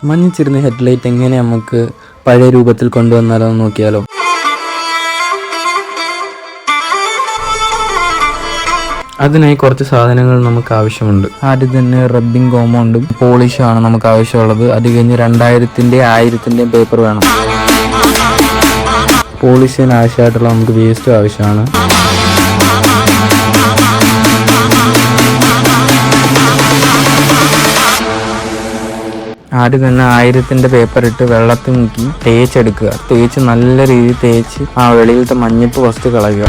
മഞ്ഞിച്ചിരുന്ന headlight എങ്ങനെ നമുക്ക് പഴയ രൂപത്തിൽ കൊണ്ടുവന്നാലോ നോക്കിയാലോ. അതിനായി കുറച്ച് സാധനങ്ങൾ നമുക്ക് ആവശ്യമുണ്ട്. ആദ്യം തന്നെ റബ്ബിംഗ് കോമ്പൗണ്ടും പോളിഷാണ് നമുക്ക് ആവശ്യമുള്ളത്. അത് കഴിഞ്ഞ് 2000-ന്റെ 1000-ന്റെ പേപ്പർ വേണം. പോളിഷിന് ആവശ്യമായിട്ടുള്ള നമുക്ക് വേസ്റ്റും ആവശ്യമാണ്. ആദ്യം തന്നെ 1000-ന്റെ പേപ്പർ ഇട്ട് വെള്ളത്തിൽ മുക്കി തേച്ചെടുക്കുക. തേച്ച് നല്ല രീതിയിൽ തേച്ച് ആ വെളിയിലത്തെ മഞ്ഞപ്പ് ഫസ്റ്റ് കളയുക.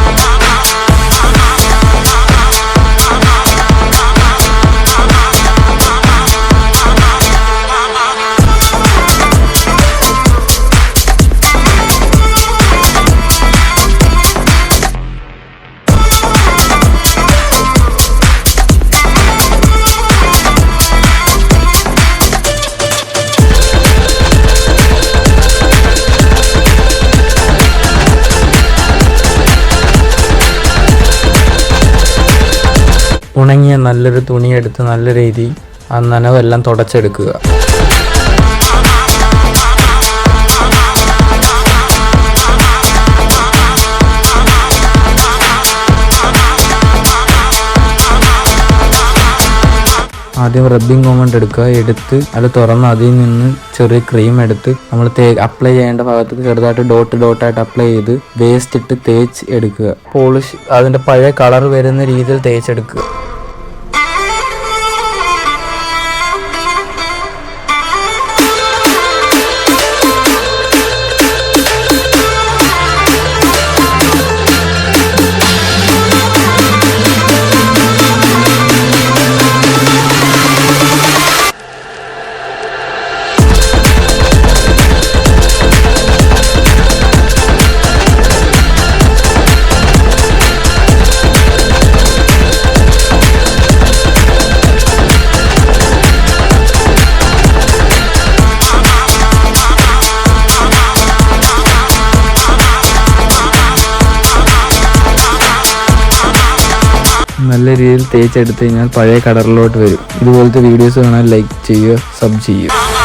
ഉണങ്ങിയ നല്ലൊരു തുണിയെടുത്ത് നല്ല രീതിയിൽ ആ നനവെല്ലാം തുടച്ചെടുക്കുക. ആദ്യം റബ്ബിംഗ് കോമ്പൗണ്ട് എടുക്കുക. എടുത്ത് അത് തുറന്ന് അതിൽ നിന്ന് ചെറിയ ക്രീം എടുത്ത് നമ്മൾ അപ്ലൈ ചെയ്യേണ്ട ഭാഗത്ത് ചെറുതായിട്ട് ഡോട്ടായിട്ട് അപ്ലൈ ചെയ്ത് വേസ്റ്റ് ഇട്ട് തേച്ച് എടുക്കുക. പോളിഷ് അതിൻ്റെ പഴയ കളർ വരുന്ന രീതിയിൽ തേച്ചെടുക്കുക. നല്ല രീതിയിൽ തേച്ചെടുത്ത് കഴിഞ്ഞാൽ പഴയ കളറിലോട്ട് വരും. ഇതുപോലത്തെ വീഡിയോസ് കാണാൻ ലൈക്ക് ചെയ്യുക, സബ് ചെയ്യുക.